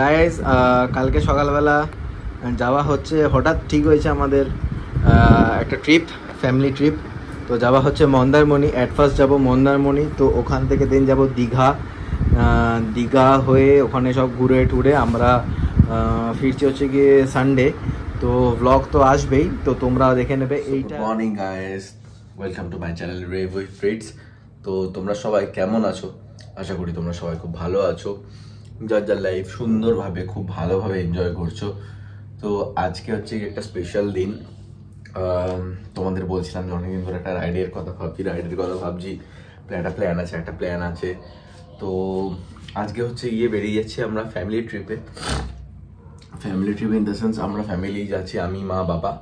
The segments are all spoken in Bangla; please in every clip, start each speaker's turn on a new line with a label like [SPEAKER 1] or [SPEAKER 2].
[SPEAKER 1] গাইস কালকে সকালবেলা যাওয়া হচ্ছে, হঠাৎ ঠিক হয়েছে আমাদের একটা ট্রিপ, ফ্যামিলি ট্রিপ। তো যাওয়া হচ্ছে মন্দারমণি। অ্যাট ফার্স্ট যাবো মন্দারমণি, তো ওখান থেকে দেন যাব দীঘা। দীঘা হয়ে ওখানে সব ঘুরে টুরে আমরা ফিরছি হচ্ছে গিয়ে সানডে। তো ব্লগ তো আসবেই, তো তোমরা দেখে নেবে এইটা।
[SPEAKER 2] Morning guys, welcome to my channel rev with friends. তো তোমরা সবাই কেমন আছো? আশা করি তোমরা সবাই খুব ভালো আছো, যার যার লাইফ সুন্দরভাবে খুব ভালোভাবে এনজয় করছো। তো আজকে হচ্ছে একটা স্পেশাল দিন। তোমাদের বলছিলাম যে অনেকদিন ধরে একটা রাইডের কথা ভাবছি, একটা প্ল্যান আছে। তো আজকে হচ্ছে বেরিয়ে যাচ্ছি আমরা ফ্যামিলি ট্রিপে ইন দ্য সেন্স আমরা ফ্যামিলি যাচ্ছি, আমি মা বাবা।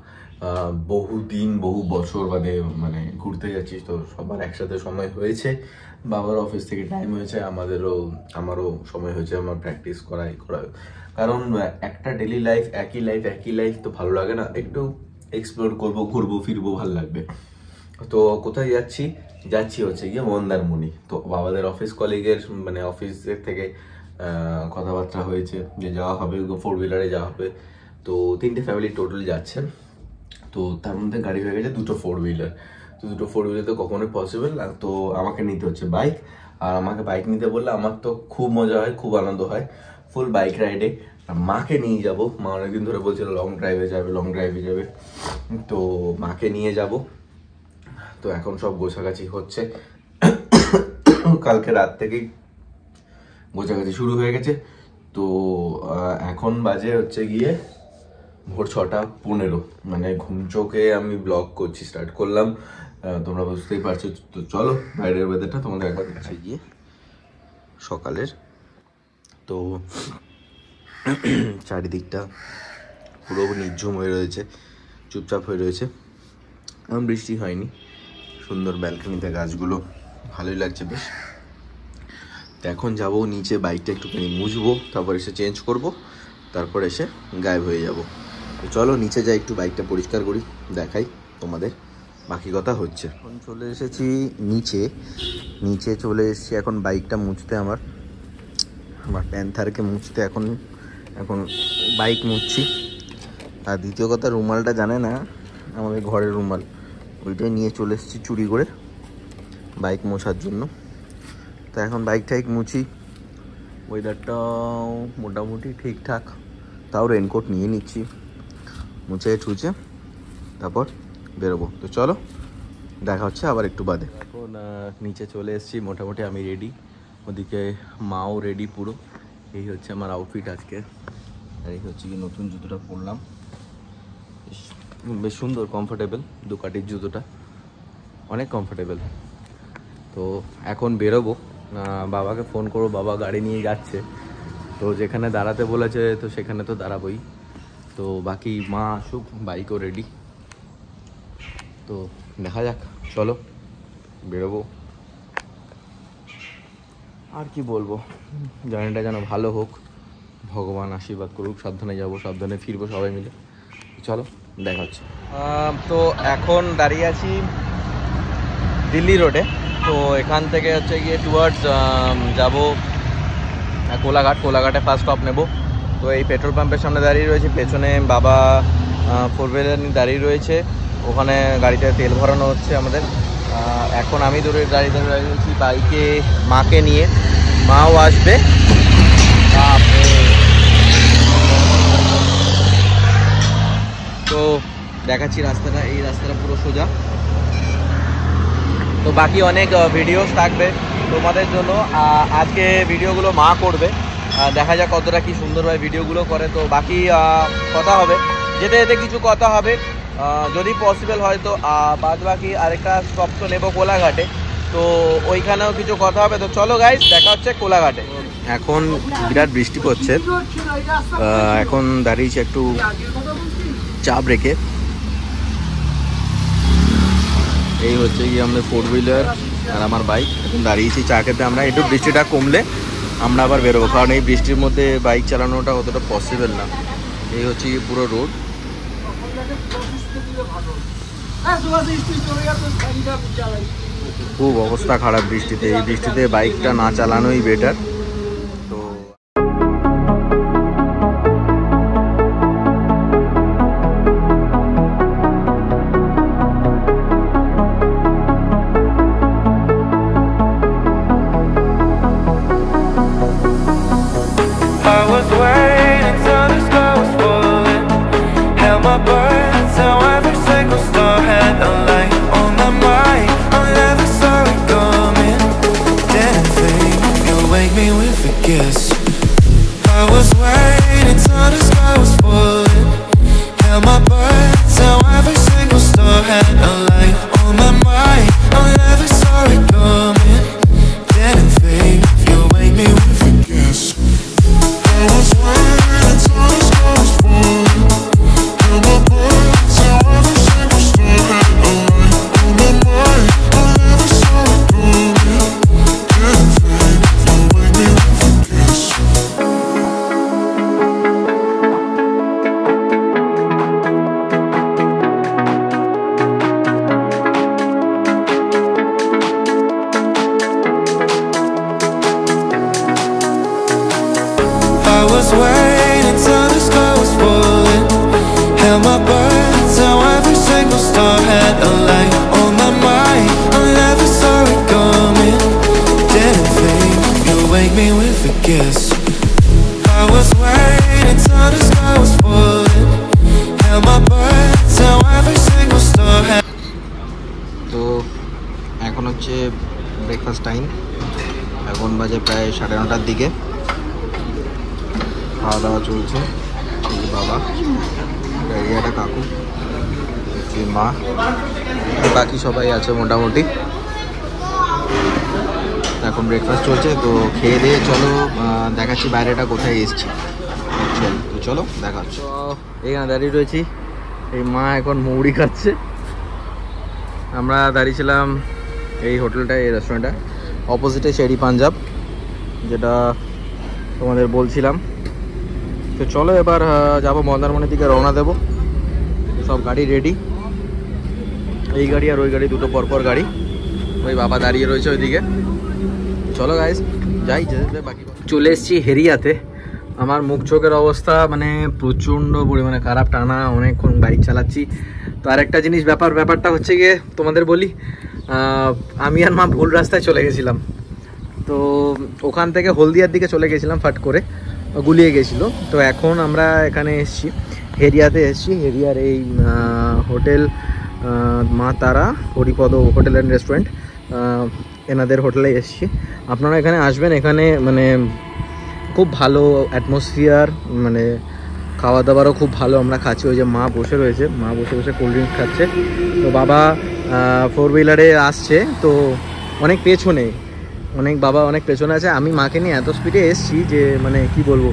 [SPEAKER 2] বহু বছর বাদে মানে ঘুরতে যাচ্ছি। তো সবার একসাথে সময় হয়েছে, বাবার অফিস থেকে টাইম হয়েছে, আমারও সময় হয়েছে, আমার প্র্যাকটিস করাই। কারণ একটা ডেলি লাইফ একই লাইফ তো ভালো লাগে না, একটু এক্সপ্লোর করবো, ঘুরবো ফিরবো, ভালো লাগবে। তো কোথায় যাচ্ছি হচ্ছে গিয়ে মন্দারমণি। তো বাবাদের অফিস কলিগের মানে অফিসের থেকে কথাবার্তা হয়েছে যে যাওয়া হবে, 4 হুইলারে যাওয়া হবে। তো 3টে ফ্যামিলি টোটাল যাচ্ছে। তো তার মধ্যে গাড়ি হয়ে গেছে 2টো 4 হুইলার। তো 2টো 4 হুইলার তো কখনোই পসিবল না। তো আমাকে নিতে হচ্ছে বাইক। আর আমাকে বাইক নিতে বললে আমার তো খুব মজা হয়, খুব আনন্দ হয় ফুল বাইক রাইডে। আর মাকে নিয়ে যাব, মা অনেকদিন ধরে বলছিল লং ড্রাইভে যাবে। তো মাকে নিয়ে যাব। তো এখন সব গোছাগাছি হচ্ছে, কালকে রাত থেকেই গোছাগাছি শুরু হয়ে গেছে। তো এখন বাজে হচ্ছে গিয়ে ভোর 6:15, মানে ঘুম চোখে আমি ব্লগ স্টার্ট করলাম। তোমরা বুঝতেই পারছো। তো চলো বাইরের ওয়েদারটা তোমাদের একবার দেখাই গিয়ে সকালের। তো চারিদিকটা পুরো নির্ঝুম হয়ে রয়েছে, চুপচাপ হয়ে রয়েছে, এখন বৃষ্টি হয়নি। সুন্দর ব্যালকনিতে গাছগুলো, ভালোই লাগছে বেশ। তো এখন যাবো নিচে, বাইকটা একটুখানি মুছবো, তারপর এসে চেঞ্জ করব, তারপর এসে গায়েব হয়ে যাব। তো চলো নিচে যাই, একটু বাইকটা পরিষ্কার করি, দেখাই তোমাদের বাকি কথা হচ্ছে। এখন চলে এসেছি নিচে চলে এসেছি এখন বাইকটা মুছতে, আমার প্যান্থারকে মুছতে। এখন বাইক মুছছি। আর দ্বিতীয় কথা, রুমালটা জানে না, আমাদের ঘরের রুমাল, ওইটাই নিয়ে চলে এসেছি চুরি করে বাইক মোছার জন্য। তো এখন বাইক মুছি। ওয়েদারটাও মোটামুটি ঠিকঠাক, তাও রেনকোট নিয়ে নিচ্ছি, মুছে ঠুচে তারপর বেরোবো। তো চলো দেখা হচ্ছে আবার একটু বাদে। এখন নিচে চলে এসেছি, মোটামুটি আমি রেডি, ওদিকে মাও রেডি পুরো। এই হচ্ছে আমার আউটফিট আজকে। আর এই হচ্ছে কি নতুন জুতোটা পরলাম, বেশ সুন্দর, কমফোর্টেবল। দুকাটির জুতোটা অনেক কমফোর্টেবল। তো এখন বেরোবো, বাবাকে ফোন করবো, বাবা গাড়ি নিয়ে যাচ্ছে। তো যেখানে দাঁড়াতে বলেছে তো সেখানে তো দাঁড়াবোই। তো বাকি মা আসুক, বাইকও রেডি। তো দেখা যাক, চলো বেরোবো। আর কি বলবো, জার্নিটা যেন ভালো হোক, ভগবান আশীর্বাদ করুক, সাবধানে যাবো, সাবধানে ফিরবো সবাই মিলে। চলো দেখা হচ্ছে। তো এখন দাঁড়িয়ে আছি দিল্লি রোডে। তো এখান থেকে হচ্ছে গিয়ে টুয়ার্ডস যাবো কোলাঘাটে ফার্স্ট স্টপ নেব। তো এই পেট্রোল পাম্পের সামনে দাঁড়িয়ে রয়েছে, পেছনে বাবা 4 হুইলার নিয়ে দাঁড়িয়ে রয়েছে, ওখানে গাড়িতে তেল ভরানো হচ্ছে আমাদের। এখন আমি দাঁড়িয়ে রয়েছি বাইকে, মাকে নিয়ে, মাও আসবে। তো দেখাচ্ছি রাস্তাটা, এই রাস্তাটা পুরো সোজা। তো বাকি অনেক ভিডিওস থাকবে তোমাদের জন্য। আজকে ভিডিওগুলো মা করবে, দেখা যাক কতটা কি সুন্দরভাবে ভিডিওগুলো করে। তো বাকি কথা হবে, যেতে কিছু কথা হবে, যদি পসিবল হয় তো বাদ বাকি আরেকটা স্টপ তো নেবো কোলাঘাটে, তো ওইখানেও কিছু কথা হবে। তো চলো গাইস, দেখা হচ্ছে কোলাঘাটে। এখন বিরাট বৃষ্টি পড়ছে, এখন দাঁড়িয়েছি একটু চাপ রেখে। এই হচ্ছে কি আমাদের 4 হুইলার আর আমার বাইক, এখন দাঁড়িয়েছি চা খেতে। আমরা একটু বৃষ্টিটা কমলে আমরা আবার বেরোবো, কারণ এই বৃষ্টির মধ্যে বাইক চালানোটা অতটা পসিবল না। এই হচ্ছে পুরো রোড, খুব অবস্থা খারাপ বৃষ্টিতে। এই বৃষ্টিতে বাইকটা না চালানোই বেটার। তো
[SPEAKER 3] was waiting till the sky was falling. Held my breath till every single star had a light on my mind. I never saw it coming. Didn't think you'd wake me with a kiss. I was waiting till the sky was falling. Held my breath till every single star had a light on my mind. I never saw it coming. Didn't think you'd wake me with a kiss. I was waiting till the sky was falling. Held my breath till every single star had a light on my mind. I never saw it coming. Didn't think you'd wake me with a kiss. I was waiting till the sky was falling. Held my breath till every single star had a light on my mind. I never saw it coming. Didn't think you'd wake me with a kiss. I was waiting till the sky was falling. Held my breath till every single star had.
[SPEAKER 1] তো এখন হচ্ছে ব্রেকফাস্ট টাইম। এখন বাজে প্রায় 9:30টার দিকে। খাওয়া দাওয়া চলছে। এই বাবা, একটা কাকু, এই মা, বাকি সবাই আছে মোটামুটি। এখন ব্রেকফাস্ট চলছে, তো খেয়ে দিয়ে চলো দেখাচ্ছি বাইরেটা কোথায় এসছি। তো চলো দেখাচ্ছি। তো এখানে দাঁড়িয়ে রয়েছি, এই মা এখন মৌরি খাচ্ছে। আমরা দাঁড়িয়েছিলাম এই হোটেলটা, এই রেস্টুরেন্টটা অপোজিটে শেরি পাঞ্জাব, যেটা তোমাদের বলছিলাম। তো চলো এবার যাবো মন্দারমণির দিকে, রওনা দেবো। সব গাড়ি রেডি, এই গাড়ি আর ওই গাড়ি, দুটো পরপর গাড়ি। ওই বাবা দাঁড়িয়ে রয়েছে ওইদিকে। চলো গাইস যাই, যেতে বাকি। চলে এসেছি হেরিয়াতে। আমার মুখ চোখের অবস্থা মানে প্রচণ্ড পরিমাণে খারাপ, টানা অনেকক্ষণ বাইক চালাচ্ছি। তো আরেকটা জিনিস ব্যাপারটা হচ্ছে গিয়ে তোমাদের বলি, আমি আর মা ভুল রাস্তায় চলে গেছিলাম। তো ওখান থেকে হলদিয়ার দিকে চলে গেছিলাম, ফাট করে গুলিয়ে গেছিলো। তো এখন আমরা এখানে এসেছি, হেরিয়াতে এসেছি। হেরিয়ার এই হোটেল মা তারা হরিপদ হোটেল অ্যান্ড রেস্টুরেন্ট, এনাদের হোটেলে এসেছি। আপনারা এখানে আসবেন, এখানে মানে খুব ভালো অ্যাটমসফিয়ার, মানে খাওয়া দাওয়ারও খুব ভালো। আমরা খাচ্ছি, ওই যে মা বসে রয়েছে, মা বসে বসে কোল্ড ড্রিঙ্কস খাচ্ছে। তো বাবা 4 হুইলারে আসছে, তো অনেক পেছনে, বাবা অনেক পেছনে আছে। আমি মাকে নিয়ে এত স্পিডে এসছি যে মানে কি বলবো,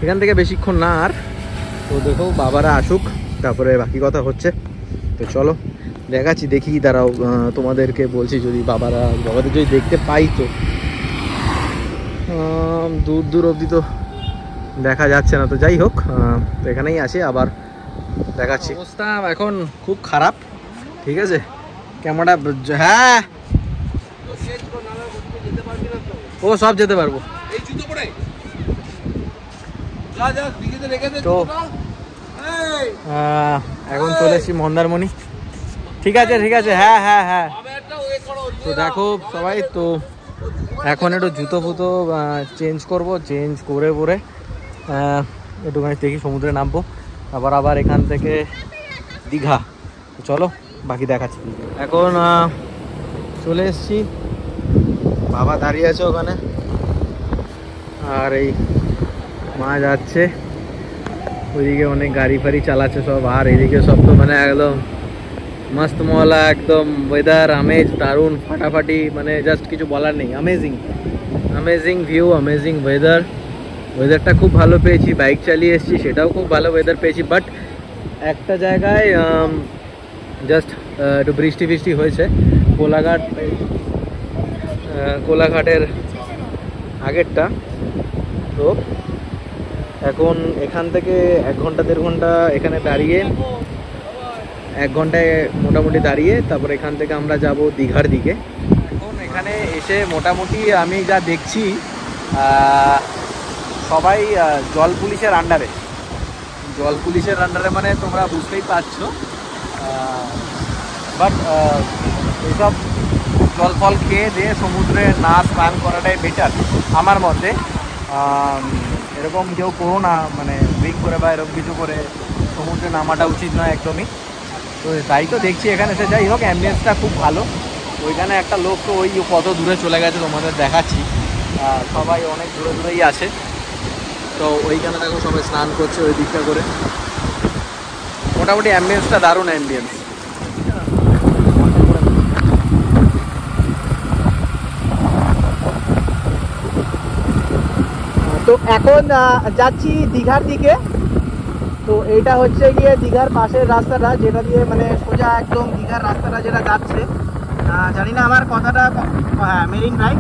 [SPEAKER 1] এখান থেকে বেশিক্ষণ না আর। তো দেখো বাবারা আসুক, তারপরে বাকি কথা হচ্ছে। তো চলো দেখাচ্ছি, দেখি দাঁড়াও তোমাদেরকে বলছি, যদি বাবাদের যদি দেখতে পাই। তো দূর অবধি তো দেখা যাচ্ছে না, তো যাই হোক, তো এখানেই আসি, আবার দেখাচ্ছি। অবস্থা এখন খুব খারাপ, ঠিক আছে। ক্যামেরাটা, হ্যাঁ ও সব যেতে পারবো। তো এখন চলে এসেছি মন্দারমণি। ঠিক আছে, হ্যাঁ। তো দেখো সবাই, তো এখন একটু জুতো ফুতো চেঞ্জ করবো, চেঞ্জ করে পরে একটুখানি দেখি সমুদ্রে নামবো, আবার এখান থেকে দীঘা। চলো বাকি দেখাচ্ছি। এখন চলে এসেছি, বাবা দাঁড়িয়ে আছে ওখানে, আর এই মা যাচ্ছে ওইদিকে। অনেক গাড়ি ফাড়ি চালাচ্ছে সব, আর এদিকে সব তো মানে একদম মস্ত মহলা, একদম ওয়েদার আমেজ দারুণ ফাটাফাটি, মানে জাস্ট কিছু বলার নেই। অ্যামেজিং ভিউ, অ্যামেজিং ওয়েদারটা খুব ভালো পেয়েছি। বাইক চালিয়ে এসেছি, সেটাও খুব ভালো ওয়েদার পেয়েছি। বাট একটা জায়গায় জাস্ট একটু বৃষ্টি হয়েছে, কোলাঘাটের আগেরটা। তো এখন এখান থেকে 1 ঘন্টা 1.5 ঘন্টা এখানে দাঁড়িয়ে, 1 ঘন্টায় মোটামুটি দাঁড়িয়ে, তারপর এখান থেকে আমরা যাব দীঘার দিকে। এখন এখানে এসে মোটামুটি আমি যা দেখছি, সবাই জল পুলিশের আন্ডারে, মানে তোমরা বুঝতেই পারছো। বাট এইসব জল ফল খেয়ে দিয়ে সমুদ্রে না স্নান করাটাই বেটার আমার মতে। এরকম কেউ করো না, মানে ড্রিঙ্ক করে বা এরকম কিছু করে সমুদ্রে নামাটা উচিত নয় একদমই। তো তাই তো দেখছি এখানে এসে, যাই হোক অ্যাম্বিয়েন্সটা খুব ভালো। ওইখানে একটা লোক তো ওই কত দূরে চলে গেছে তোমাদের দেখাচ্ছি, সবাই অনেক দূরে দূরেই আছে। তো ওইখানে দেখো সবাই স্নান করছে ওই দিকটা করে, মোটামুটি অ্যাম্বিয়েন্সটা দারুণ অ্যাম্বিয়েন্স। তো এখন যাচ্ছি দীঘার দিকে। তো এইটা হচ্ছে গিয়ে দীঘার পাশের রাস্তাটা, যেটা দিয়ে মানে সোজা একদম দীঘার রাস্তাটা যেটা যাচ্ছে। জানি না আমার কথাটা, হ্যাঁ মেরিন ড্রাইভ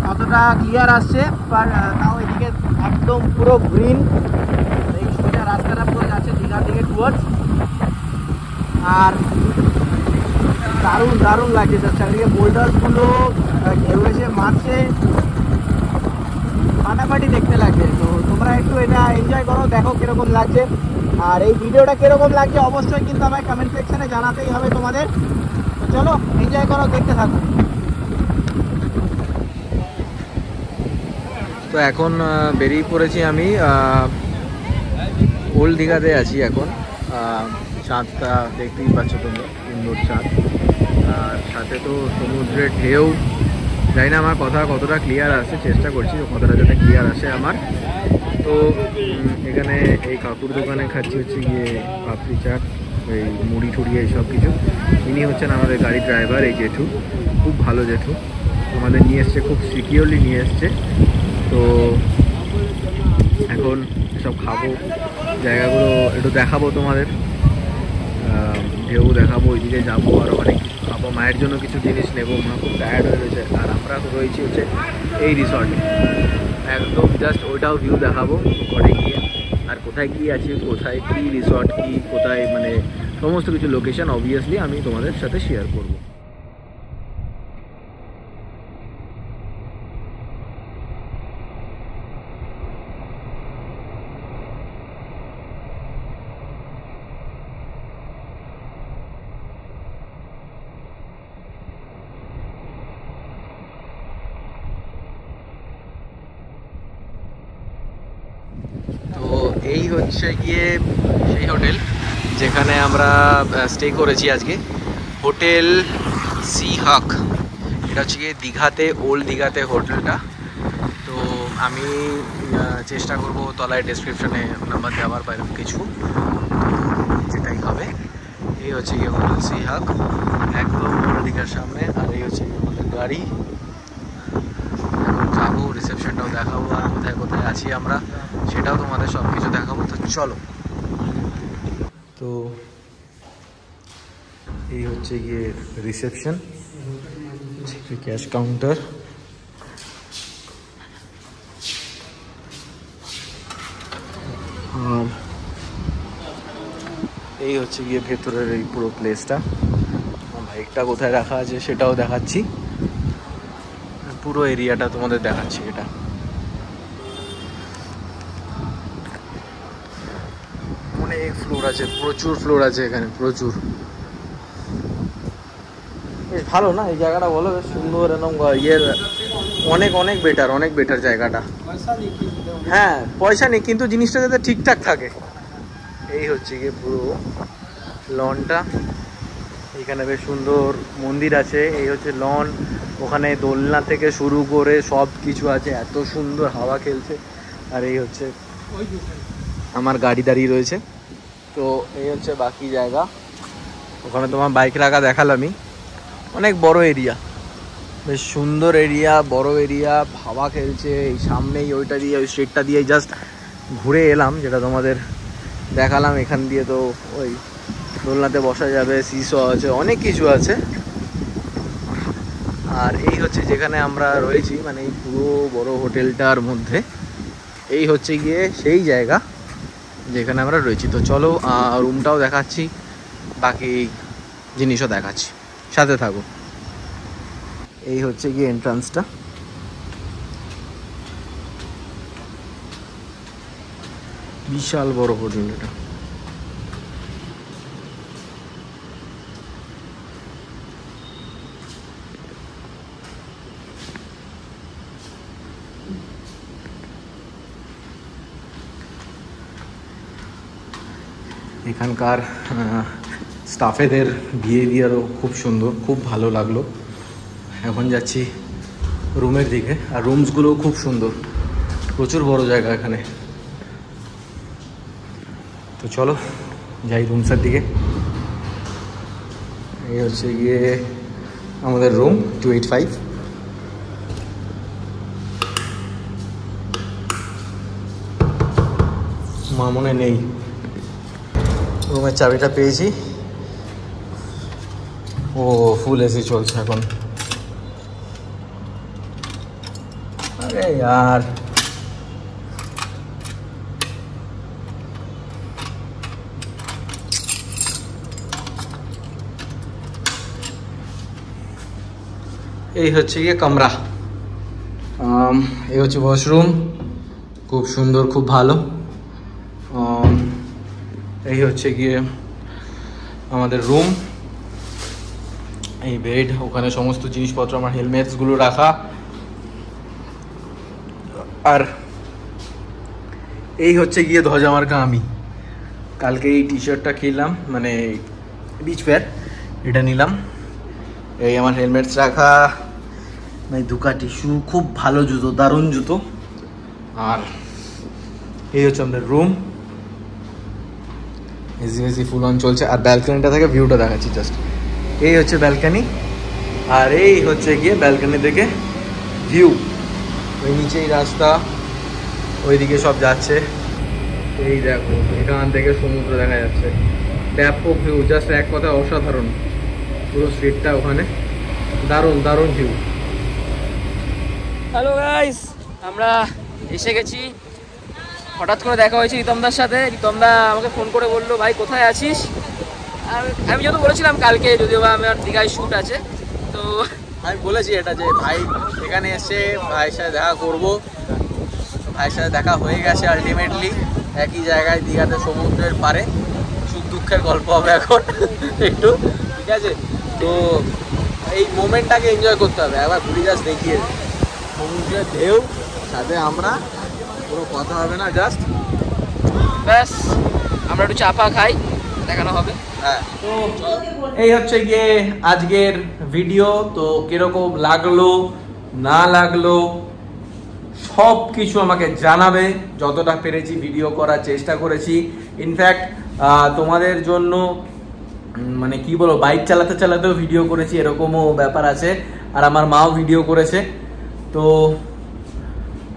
[SPEAKER 1] কতটা ক্লিয়ার আসছে, বাট তাও এদিকে একদম পুরো গ্রিন, এই সোজা রাস্তাটা পুরো যাচ্ছে দীঘার দিকে টুয়ার্ডস। আর দারুণ দারুণ লাগছে, চারিদিকে বোল্ডারগুলো ঢেউ এসে মারছে, ফাটাফাটি দেখতে লাগছে। তো তোমরা একটু এটা এনজয় করো, দেখো কিরকম লাগছে। আর এই ভিডিওটা কিরকম লাগছে অবশ্যই কিন্তু আমায় কমেন্ট সেকশনে জানাতেই হবে তোমাদের। তো চলো এনজয় করো, দেখতে থাকো। তো এখন বেরিয়ে পড়েছি আমি, ওল্ড দীঘাতে আছি এখন। চাঁদটা দেখতেই পাচ্ছ তোমরা, সুন্দর চাঁদ, আর সাথে তো সমুদ্রের ঢেউ। জানি না আমার কথা কতটা ক্লিয়ার আসে, চেষ্টা করছি কথাটা যাতে ক্লিয়ার আসে আমার। তো এখানে এই কাকুর দোকানে খাচ্ছি হচ্ছে গিয়ে পাপড়ি চাট, এই মুড়ি টুড়ি এইসব কিছু। ইনি হচ্ছেন আমাদের গাড়ির ড্রাইভার, এই জেঠু, খুব ভালো জেঠু, আমাদের নিয়ে এসছে, খুব সিকিউরলি নিয়ে এসছে। তো এখন সব খাবো, জায়গাগুলো একটু দেখাবো তোমাদের, ঢেউ দেখাবো, ওইদিকে যাবো, আরও অনেক কিছু খাবো, মায়ের জন্য কিছু জিনিস নেবো, মা খুব টায়ার্ড হয়ে রয়েছে। আর আমরা রয়েছি হচ্ছে এই রিসর্টে, একদম জাস্ট ওইটাও ভিউ দেখাবো ঘরে গিয়ে, আর কোথায় কী আছে, কোথায় কী রিসর্ট, কী কোথায়, মানে সমস্ত কিছু লোকেশন অবভিয়াসলি আমি তোমাদের সাথে শেয়ার করবো। তো এই হচ্ছে গিয়ে সেই হোটেল যেখানে আমরা স্টে করেছি আজকে, হোটেল সি হাক। এটা হচ্ছে গিয়ে দীঘাতে, ওল্ড দীঘাতে হোটেলটা। তো আমি চেষ্টা করব তলায় ডেসক্রিপশনে নাম্বার দেওয়ার বা এরকম কিছু, যেটাই হবে। এই হচ্ছে গিয়ে হোটেল সি হাক, একদম ওল্ড দীঘার সামনে। আর এই হচ্ছে গিয়ে আমাদের গাড়ি, যাবো, রিসেপশনটাও দেখাবো, আর কোথায় কোথায় আছি আমরা সেটাও তোমাদের সব কিছু দেখাবো। তো চলো। তো এই হচ্ছে গিয়ে রিসেপশন, ক্যাশ কাউন্টার, আর এই হচ্ছে গিয়ে ভেতরের এই পুরো প্লেসটা। বাইকটা কোথায় রাখা আছে সেটাও দেখাচ্ছি, পুরো এরিয়াটা তোমাদের দেখাচ্ছি। এটা অনেক ফ্লোর আছে, প্রচুর ফ্লোর আছে এখানে, প্রচুর। বেশ ভালো না এই জায়গাটা, বলো, বেশ সুন্দর, এরকম ইয়ের অনেক অনেক বেটার, অনেক বেটার জায়গাটা। হ্যাঁ পয়সা নেই, কিন্তু জিনিসটা যাতে ঠিকঠাক থাকে। এই হচ্ছে গিয়ে পুরো লনটা, এখানে বেশ সুন্দর মন্দির আছে। এই হচ্ছে লন, ওখানে দোলনা থেকে শুরু করে সব কিছু আছে, এত সুন্দর হাওয়া খেলছে। আর এই হচ্ছে আমার গাড়ি দাঁড়িয়ে রয়েছে। তো এই হচ্ছে বাকি জায়গা, ওখানে তোমার বাইক রাখা দেখালামই। অনেক বড় এরিয়া, বেশ সুন্দর এরিয়া, বড় এরিয়া, হাওয়া খেলছে। এই সামনেই ওইটা দিয়ে, ওই স্ট্রিটটা দিয়ে জাস্ট ঘুরে এলাম, যেটা তোমাদের দেখালাম। এখান দিয়ে তো ওই দোলনাতে বসা যাবে, সিস আছে, অনেক কিছু আছে। আর এই হচ্ছে যেখানে আমরা রয়েছি, মানে এই পুরো বড় হোটেলটার মধ্যে এই হচ্ছে গিয়ে সেই জায়গা যেখানে আমরা রয়েছি। তো চলো রুমটাও দেখাচ্ছি, বাকি জিনিসও দেখাচ্ছি, সাথে থাকো। এই হচ্ছে গিয়ে এন্ট্রান্সটা, বিশাল বড় হোটেল এটা। এখানকার স্টাফেদের বিহেভিয়ারও খুব সুন্দর, খুব ভালো লাগলো। এখন যাচ্ছি রুমের দিকে, আর রুমসগুলোও খুব সুন্দর, প্রচুর বড় জায়গা এখানে। তো চলো যাই রুমসের দিকে। এই হচ্ছে গিয়ে আমাদের রুম 285। মা মনে নেই, রুমের চাবিটা পেয়েছি। ও ফুল এসি চলছে এখন। আরে यार এই হচ্ছে গিয়ে কামরা, এই হচ্ছে ওয়াশরুম, খুব সুন্দর, খুব ভালো। এই হচ্ছে গিয়ে আমাদের রুম, এই বেড, ওখানে সমস্ত জিনিসপত্র, আমার হেলমেটসগুলো রাখা। আর এই হচ্ছে গিয়ে ধ্বজা মার্কা আমি। কালকে এই টি শার্টটা কিনলাম, মানে বিচ ওয়্যার, এটা নিলাম। এই আমার হেলমেটস রাখা, মানে দুকাটি শু, খুব ভালো জুতো, দারুণ জুতো। আর এই হচ্ছে আমাদের রুম, এসি ফুল অন চলছে। আর ব্যালকনিটা থেকে ভিউটা দেখাচ্ছি জাস্ট। এই হচ্ছে ব্যালকনি, আর এই হচ্ছে গিয়ে ব্যালকনি থেকে ভিউ। ওই নিচেই রাস্তা, ওইদিকে সব যাচ্ছে। এই দেখো, এখান থেকে সমুদ্র দেখা যাচ্ছে, ব্যাপক ভিউ, জাস্ট এক কথা অসাধারণ। পুরো স্ট্রিটটা ওখানে, দারুণ দারুণ ভিউ।
[SPEAKER 4] হ্যালো গাইস, আমরা এসে গেছি। হঠাৎ করে দেখা হয়েছে রিতমদার সাথে। রিতমদা আমাকে ফোন করে বললো, ভাই কোথায় আছিস? আর আমি যেহেতু বলেছিলাম কালকে যদিও বা আমার দীঘায় শ্যুট আছে, তো
[SPEAKER 1] আমি বলেছি এটা যে ভাই এখানে এসে ভাইয়ের সাথে দেখা করবো। ভাইয়ের সাথে দেখা হয়ে গেছে আলটিমেটলি, একই জায়গায় দীঘাতে সমুদ্রের পারে। সুখ দুঃখের গল্প হবে এখন একটু, ঠিক আছে? তো এই মোমেন্টটাকে এনজয় করতে হবে। একবার ঘুরে জাস্ট দেখিয়ে সমুদ্রের ঢেউ, সাথে আমরা, কোনো কথা হবে না, জাস্ট
[SPEAKER 4] ব্যাস আমরা একটু চাপা খাই, দেখানো হবে।
[SPEAKER 1] হ্যাঁ। তো এই হচ্ছে গিয়ে আজকের ভিডিও। তো কিরকম লাগলো না লাগলো সব কিছু আমাকে জানাবে। যতটা পেরেছি ভিডিও করার চেষ্টা করেছি। ইনফ্যাক্ট তোমাদের জন্য মানে কি বলবো, বাইক চালাতে চালাতেও ভিডিও করেছি, এরকমও ব্যাপার আছে। আর আমার মাও ভিডিও করেছে। তো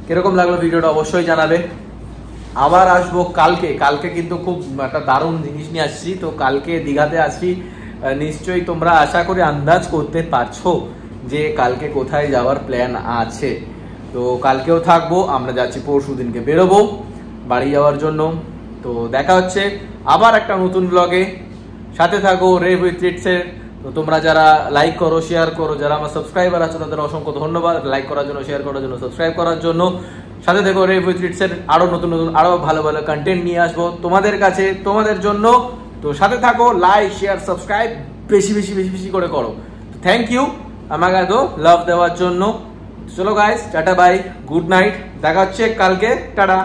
[SPEAKER 1] কিরকম লাগলো ভিডিওটা অবশ্যই জানাবে। আবার আসবো কালকে। কালকে কিন্তু খুব একটা দারুণ জিনিস নিয়ে আসছি। তো কালকে দীঘাতে আসছি, নিশ্চয়ই তোমরা আশা করে আন্দাজ করতে পারছো যে কালকে কোথায় যাওয়ার প্ল্যান আছে। তো কালকেও থাকবো, আমরা যাচ্ছি পরশু দিনকে বেরোবো বাড়ি যাওয়ার জন্য। তো দেখা হচ্ছে আবার একটা নতুন ব্লগে। সাথে থাকো রেভ উইথ ট্রিটসের। তো তোমরা যারা লাইক করো, শেয়ার করো, যারা আমার সাবস্ক্রাইবার আছো তাদের অসংখ্য ধন্যবাদ লাইক করার জন্য, শেয়ার করার জন্য, সাবস্ক্রাইব করার জন্য। সাথে থেকো রেভ উইথ ট্রিটসের, আরো নতুন নতুন, আরো ভালো ভালো কন্টেন্ট নিয়ে আসবো তোমাদের কাছে, তোমাদের জন্য। তো সাথে থাকো, লাইক শেয়ার সাবস্ক্রাইব বেশি বেশি বেশি বেশি করে করো। থ্যাংক ইউ আমাকে এত লাভ দেওয়ার জন্য। চলো guys, tata bye, good night, দেখা হচ্ছে কালকে, টাটা।